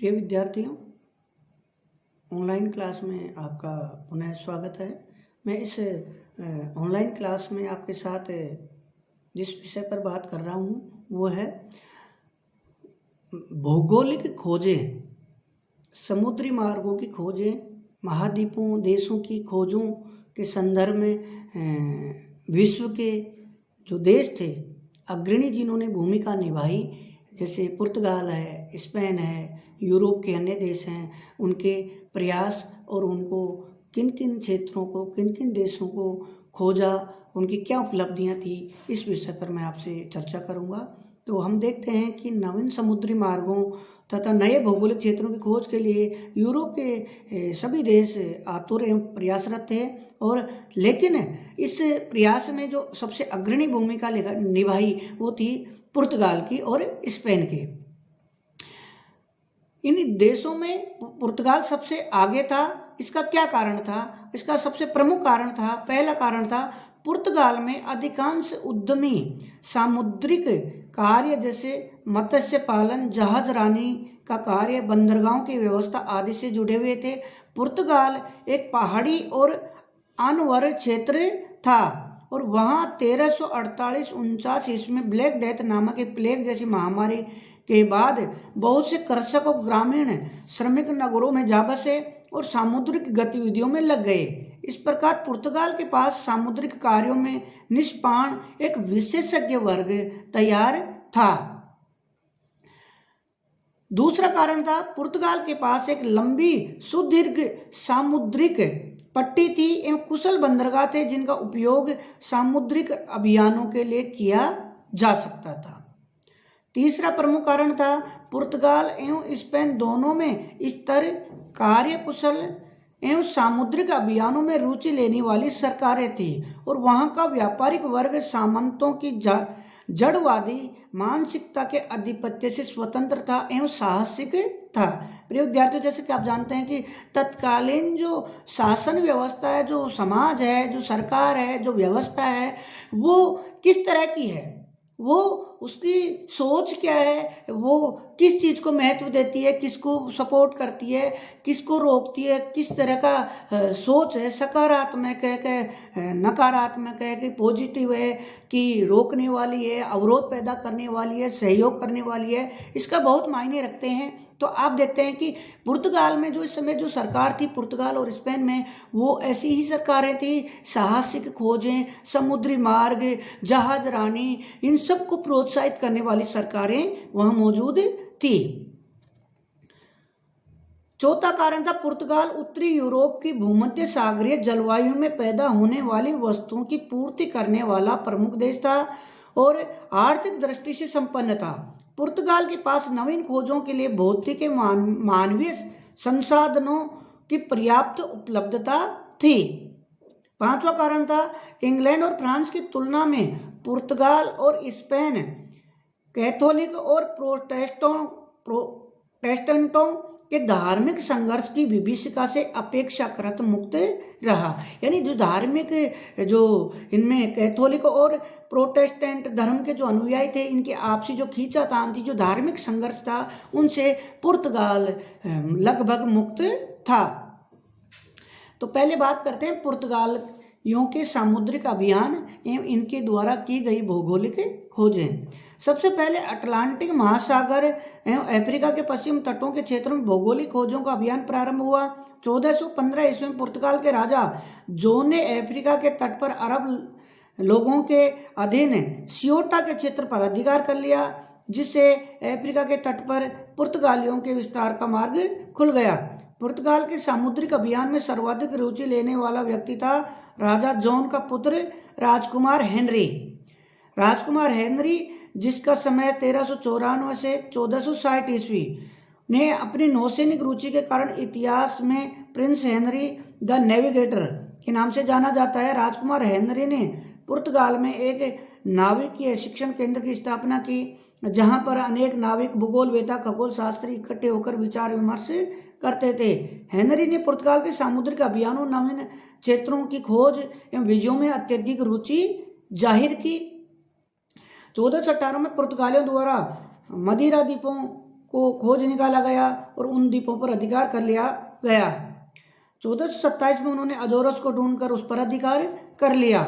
प्रिय विद्यार्थियों, online class में आपका पुनः स्वागत है। मैं इस ऑनलाइन क्लास में आपके साथ जिस विषय पर बात कर रहा हूँ वो है भौगोलिक खोजें, समुद्री मार्गों की खोजें, महाद्वीपों देशों की खोजों के संदर्भ में विश्व के जो देश थे अग्रणी जिन्होंने भूमिका निभाई, जैसे पुर्तगाल है, स्पेन है, यूरोप के अन्य देश हैं, उनके प्रयास और उनको किन किन क्षेत्रों को, किन किन देशों को खोजा, उनकी क्या उपलब्धियां थी, इस विषय पर मैं आपसे चर्चा करूंगा। तो हम देखते हैं कि नवीन समुद्री मार्गों तथा नए भौगोलिक क्षेत्रों की खोज के लिए यूरोप के सभी देश आतुर एवं प्रयासरत थे। और लेकिन इस प्रयास में जो सबसे अग्रणी भूमिका निभाई वो थी पुर्तगाल की और स्पेन की। इन देशों में पुर्तगाल सबसे आगे था। इसका क्या कारण था? इसका सबसे प्रमुख कारण था, पहला कारण था, पुर्तगाल में अधिकांश उद्यमी सामुद्रिक कार्य जैसे मत्स्य पालन, जहाजरानी का कार्य, बंदरगाहों की व्यवस्था आदि से जुड़े हुए थे। पुर्तगाल एक पहाड़ी और अनवर क्षेत्र था और वहाँ 1348-49 ईस्वी में ब्लैक डेथ नामक एक प्लेग जैसी महामारी के बाद बहुत से कृषक और ग्रामीण श्रमिक नगरों में जा बसे और सामुद्रिक गतिविधियों में लग गए। इस प्रकार पुर्तगाल के पास सामुद्रिक कार्यों में निष्पाण एक विशेषज्ञ वर्ग तैयार था। दूसरा कारण था, पुर्तगाल के पास एक लंबी सुदीर्घ सामुद्रिक पट्टी थी एवं कुशल बंदरगाह थे जिनका उपयोग सामुद्रिक अभियानों के लिए किया जा सकता था। तीसरा प्रमुख कारण था, पुर्तगाल एवं स्पेन दोनों में स्तर कार्य कुशल एवं सामुद्रिक अभियानों में रुचि लेने वाली सरकारें थी और वहां का व्यापारिक वर्ग सामंतों की जड़वादी मानसिकता के आधिपत्य से स्वतंत्र था एवं साहसिक था। प्रिय विद्यार्थियों, जैसे कि आप जानते हैं कि तत्कालीन जो शासन व्यवस्था है, जो समाज है, जो सरकार है, जो व्यवस्था है, वो किस तरह की है, वो उसकी सोच क्या है, वो किस चीज़ को महत्व देती है, किसको सपोर्ट करती है, किसको रोकती है, किस तरह का सोच है, सकारात्मक है कि नकारात्मक है, कि पॉजिटिव है, कि रोकने वाली है, अवरोध पैदा करने वाली है, सहयोग करने वाली है, इसका बहुत मायने रखते हैं। तो आप देखते हैं कि पुर्तगाल में जो इस समय जो सरकार थी, पुर्तगाल और स्पेन में, वो ऐसी ही सरकारें थी। साहसिक खोजें, समुद्री मार्ग, जहाजरानी, इन सब को प्रोत्साहित करने वाली सरकारें वहां मौजूद थी। चौथा कारण था, पुर्तगाल उत्तरी यूरोप की भूमध्य सागरीय जलवायु में पैदा होने वाली वस्तुओं की पूर्ति करने वाला प्रमुख देश था और आर्थिक दृष्टि से संपन्न था। पुर्तगाल के पास नवीन खोजों के लिए भौतिक मानवीय संसाधनों की पर्याप्त उपलब्धता थी। पांचवा कारण था, इंग्लैंड और फ्रांस की तुलना में पुर्तगाल और स्पेन कैथोलिक और प्रोटेस्टेंटों के धार्मिक संघर्ष की विभीषिका से अपेक्षाकृत मुक्त रहा। यानी जो धार्मिक, जो इनमें कैथोलिक और प्रोटेस्टेंट धर्म के जो अनुयायी थे, इनकी आपसी जो खींचातान थी, जो धार्मिक संघर्ष था, उनसे पुर्तगाल लगभग मुक्त था। तो पहले बात करते हैं पुर्तगालियों के सामुद्रिक अभियान एवं इनके द्वारा की गई भौगोलिक खोजें। सबसे पहले अटलांटिक महासागर एवं अफ्रीका के पश्चिम तटों के क्षेत्रों में भौगोलिक खोजों का अभियान प्रारंभ हुआ। 1415 ईस्वी में पुर्तगाल के राजा जोन ने अफ्रीका के तट पर अरब लोगों के अधीन सियोटा के क्षेत्र पर अधिकार कर लिया, जिससे अफ्रीका के तट पर पुर्तगालियों के विस्तार का मार्ग खुल गया। पुर्तगाल के सामुद्रिक अभियान में सर्वाधिक रुचि लेने वाला व्यक्ति था राजा जॉन का पुत्र राजकुमार हेनरी। राजकुमार हेनरी, जिसका समय 1394 से 1460 ईस्वी, ने अपनी नौसैनिक रुचि के कारण इतिहास में प्रिंस हेनरी द नेविगेटर के नाम से जाना जाता है। राजकुमार हेनरी ने पुर्तगाल में एक नाविकीय शिक्षण केंद्र की स्थापना की, जहां पर अनेक नाविक, भूगोलवेत्ता, खगोल शास्त्री इकट्ठे होकर विचार विमर्श करते थे। हेनरी ने पुर्तगाल के सामुद्रिक अभियानों, नवीन क्षेत्रों की खोज एवं विजयों में अत्यधिक रुचि जाहिर की। 1418 में पुर्तगालियों द्वारा मदिरा द्वीपों को खोज निकाला गया और उन द्वीपों पर अधिकार कर लिया गया। 1427 में उन्होंने अजोरस को ढूंढकर उस पर अधिकार कर लिया।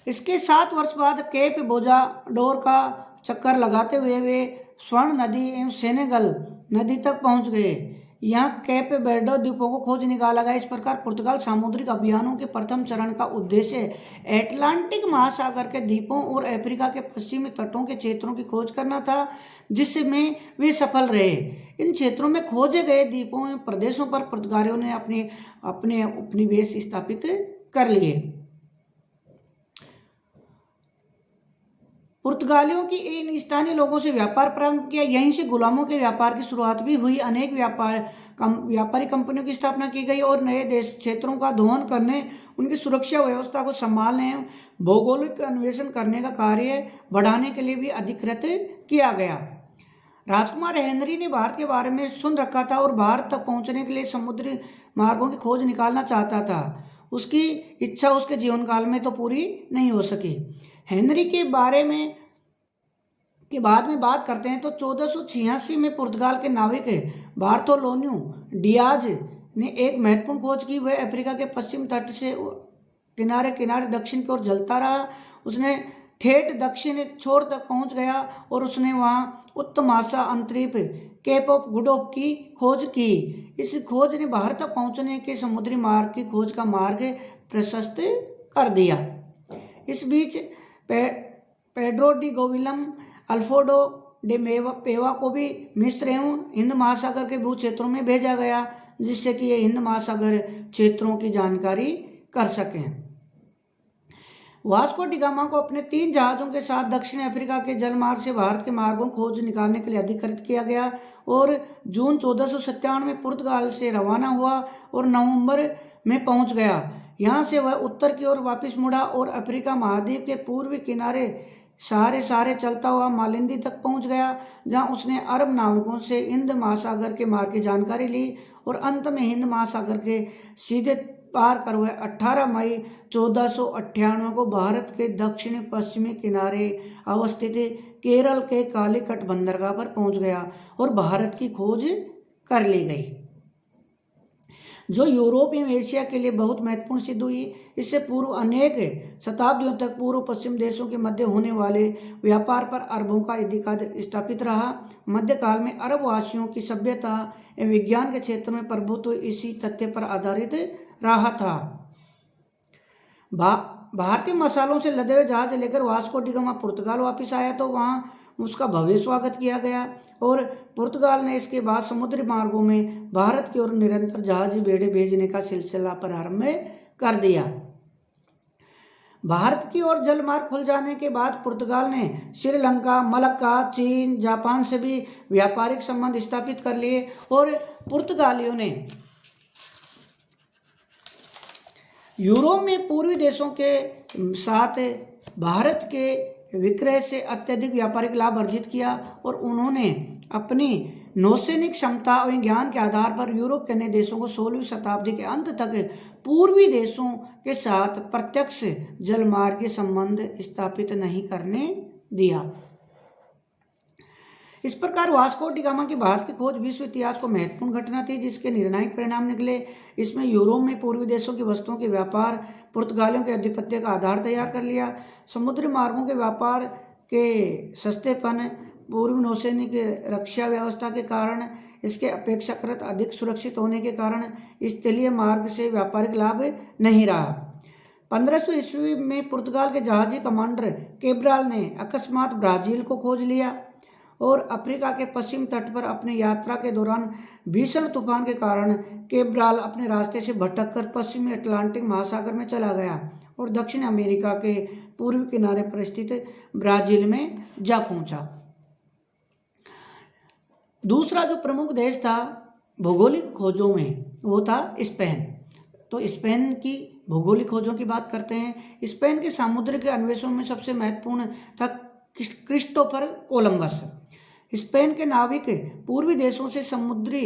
इसके 7 वर्ष बाद केप बोजाडोर का चक्कर लगाते हुए वे स्वर्ण नदी एवं सेनेगल नदी तक पहुंच गए। यहाँ केप वेर्डे द्वीपों को खोज निकाला गया। इस प्रकार पुर्तगाल सामुद्रिक अभियानों के प्रथम चरण का उद्देश्य अटलांटिक महासागर के द्वीपों और अफ्रीका के पश्चिमी तटों के क्षेत्रों की खोज करना था, जिसमें वे सफल रहे। इन क्षेत्रों में खोजे गए द्वीपों एवं प्रदेशों पर पुर्तगालियों ने अपने उपनिवेश स्थापित कर लिए। पुर्तगालियों की इन स्थानीय लोगों से व्यापार प्रारंभ किया। यहीं से गुलामों के व्यापार की शुरुआत भी हुई। अनेक व्यापारी कंपनियों की स्थापना की गई और नए देश क्षेत्रों का दोहन करने, उनकी सुरक्षा व्यवस्था को संभालने एवं भौगोलिक अन्वेषण करने का कार्य बढ़ाने के लिए भी अधिकृत किया गया। राजकुमार हेनरी ने भारत के बारे में सुन रखा था और भारत तक पहुंचने के लिए समुद्री मार्गों की खोज निकालना चाहता था। उसकी इच्छा उसके जीवन काल में तो पूरी नहीं हो सकी। हेनरी के बारे में के बाद में बात करते हैं तो 1486 में पुर्तगाल के नाविक बार्थोलोम्यू डियाज ने एक महत्वपूर्ण खोज की। वह अफ्रीका के पश्चिम तट से किनारे किनारे दक्षिण की ओर चलता रहा। उसने ठेठ दक्षिण छोर तक पहुंच गया और उसने वहां उत्तर महासा अंतरीप केप ऑफ गुड होप की खोज की। इस खोज ने भारत तक पहुंचने के समुद्री मार्ग की खोज का मार्ग प्रशस्त कर दिया। इस बीच पेड्रो डी गोविलम अल्फोडो डे पेवा को भी मिस्र एवं हिंद महासागर के भू क्षेत्रों में भेजा गया, जिससे कि ये हिंद महासागर क्षेत्रों की जानकारी कर सकें। वास्को डी गामा को अपने 3 जहाज़ों के साथ दक्षिण अफ्रीका के जलमार्ग से भारत के मार्गों खोज निकालने के लिए अधिकृत किया गया और जून 1497 में पुर्तगाल से रवाना हुआ और नवंबर में पहुंच गया। यहाँ से वह उत्तर की ओर वापस मुड़ा और अफ्रीका महाद्वीप के पूर्वी किनारे सहारे चलता हुआ मालिंदी तक पहुंच गया, जहां उसने अरब नाविकों से हिंद महासागर के मार्ग की जानकारी ली और अंत में हिंद महासागर के सीधे पार कर वह 18 मई 1498 को भारत के दक्षिण पश्चिमी किनारे अवस्थित केरल के कालीकट बंदरगाह पर पहुंच गया और भारत की खोज कर ली गई, जो यूरोप एवं एशिया के लिए बहुत महत्वपूर्ण सिद्ध हुई। इससे पूर्व अनेक शताब्दियों तक पूर्व पश्चिम देशों के मध्य होने वाले व्यापार पर अरबों का अधिकार स्थापित रहा। मध्यकाल में अरब वासियों की सभ्यता एवं विज्ञान के क्षेत्र में प्रभुत्व इसी तथ्य पर आधारित रहा था। भारतीय मसालों से लदे हुए जहाज लेकर वास्को डी गामा पुर्तगाल वापस आया तो वहां उसका भव्य स्वागत किया गया और पुर्तगाल ने इसके बाद समुद्री मार्गों में भारत की ओर निरंतर जहाजी बेड़े भेजने का सिलसिला प्रारंभ कर दिया। भारत की ओर जल मार्ग खुल जाने के बाद पुर्तगाल ने श्रीलंका, मलक्का, चीन, जापान से भी व्यापारिक संबंध स्थापित कर लिए और पुर्तगालियों ने यूरोप में पूर्वी देशों के साथ भारत के विक्रय से अत्यधिक व्यापारिक लाभ अर्जित किया और उन्होंने अपनी नौसैनिक क्षमता और ज्ञान के आधार पर यूरोप के अन्य देशों को 16वीं शताब्दी के अंत तक पूर्वी देशों के साथ प्रत्यक्ष जलमार्ग संबंध स्थापित नहीं करने दिया। इस प्रकार वास्को डी गामा की भारत की खोज विश्व इतिहास को महत्वपूर्ण घटना थी, जिसके निर्णायक परिणाम निकले। इसमें यूरोप में पूर्वी देशों की वस्तुओं के व्यापार पुर्तगालियों के आधिपत्य का आधार तैयार कर लिया। समुद्री मार्गों के व्यापार के सस्तेपन, पूर्वी नौसैनिक रक्षा व्यवस्था के कारण, इसके अपेक्षाकृत अधिक सुरक्षित होने के कारण इस तलीय मार्ग से व्यापारिक लाभ नहीं रहा। 1500 ईस्वी में पुर्तगाल के जहाजी कमांडर केब्राल ने अकस्मात ब्राजील को खोज लिया और अफ्रीका के पश्चिम तट पर अपनी यात्रा के दौरान भीषण तूफान के कारण केब्राल अपने रास्ते से भटककर पश्चिमी अटलांटिक महासागर में चला गया और दक्षिण अमेरिका के पूर्वी किनारे पर स्थित ब्राजील में जा पहुंचा। दूसरा जो प्रमुख देश था भौगोलिक खोजों में वो था स्पेन। तो स्पेन की भौगोलिक खोजों की बात करते हैं। स्पेन के सामुद्रिक अन्वेषण में सबसे महत्वपूर्ण था क्रिस्टोफर कोलंबस। स्पेन के नाविक पूर्वी देशों से समुद्री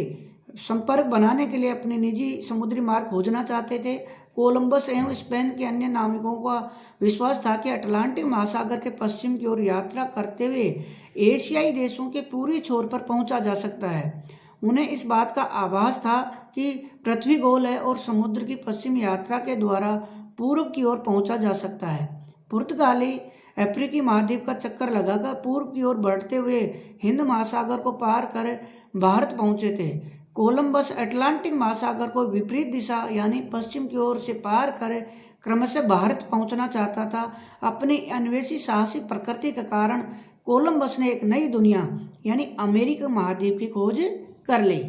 संपर्क बनाने के लिए अपने निजी समुद्री मार्ग खोजना चाहते थे। कोलंबस एवं स्पेन के अन्य नाविकों का विश्वास था कि अटलांटिक महासागर के पश्चिम की ओर यात्रा करते हुए एशियाई देशों के पूरी छोर पर पहुंचा जा सकता है। उन्हें इस बात का आभास था कि पृथ्वी गोल है और समुद्र की पश्चिम यात्रा के द्वारा पूर्व की ओर पहुंचा जा सकता है। पुर्तगाली अफ्रीकी महाद्वीप का चक्कर लगाकर पूर्व की ओर बढ़ते हुए हिंद महासागर को पार कर भारत पहुंचे थे। कोलंबस अटलांटिक महासागर को विपरीत दिशा यानी पश्चिम की ओर से पार कर क्रमशः भारत पहुंचना चाहता था। अपनी अन्वेषी साहसी प्रकृति के कारण कोलंबस ने एक नई दुनिया यानी अमेरिका महाद्वीप की खोज कर ली।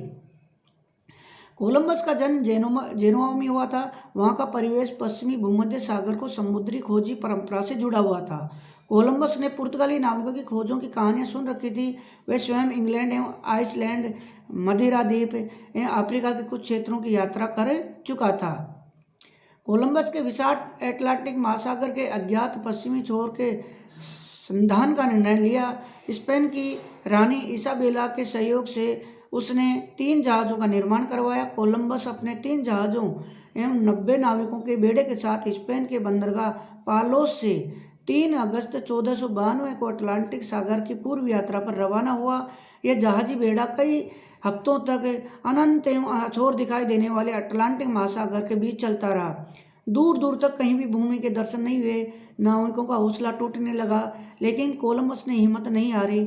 कोलंबस का जन्म जेनोवा में हुआ था। वहाँ का परिवेश पश्चिमी भूमध्य सागर को समुद्री खोजी परंपरा से जुड़ा हुआ था। कोलंबस ने पुर्तगाली नाविकों की खोजों की कहानियां सुन रखी थी। वह स्वयं इंग्लैंड एवं आइसलैंड, मदिरा द्वीप एवं अफ्रीका के कुछ क्षेत्रों की यात्रा कर चुका था। कोलंबस के विशाल अटलांटिक महासागर के अज्ञात पश्चिमी छोर के संधान का निर्णय लिया। स्पेन की रानी इसाबेला के सहयोग से उसने 3 जहाज़ों का निर्माण करवाया। कोलंबस अपने 3 जहाज़ों एवं 90 नाविकों के बेड़े के साथ स्पेन के बंदरगाह पालोस से 3 अगस्त 1492 को अटलांटिक सागर की पूर्व यात्रा पर रवाना हुआ। यह जहाजी बेड़ा कई हफ्तों तक अनंत एवं अछोर दिखाई देने वाले अटलांटिक महासागर के बीच चलता रहा। दूर दूर तक कहीं भी भूमि के दर्शन नहीं हुए। नाविकों का हौसला टूटने लगा, लेकिन कोलंबस ने हिम्मत नहीं हारी।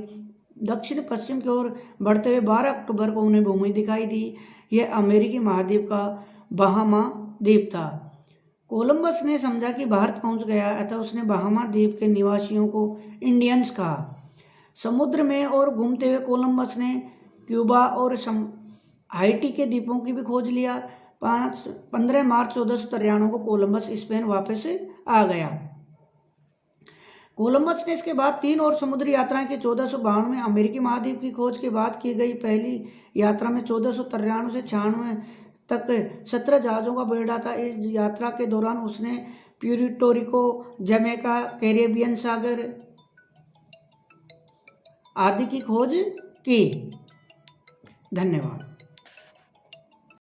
दक्षिण पश्चिम की ओर बढ़ते हुए 12 अक्टूबर को उन्हें भूमि दिखाई दी। यह अमेरिकी महाद्वीप का बहामा द्वीप था। कोलंबस ने समझा कि भारत पहुंच गया, अतः उसने बहामा द्वीप के निवासियों को इंडियंस कहा। समुद्र में और घूमते हुए कोलंबस ने क्यूबा और हाइटी के द्वीपों की भी खोज लिया। 15 मार्च 1493 को कोलंबस स्पेन वापस आ गया। कोलंबस ने इसके बाद 3 और समुद्री यात्राएं की। 1492 में अमेरिकी महाद्वीप की खोज के बाद की गई पहली यात्रा में 1493 से 96 तक 17 जहाज़ों का बेड़ा था। इस यात्रा के दौरान उसने प्यूर्टो जमैका, कैरेबियन सागर आदि की खोज की। धन्यवाद।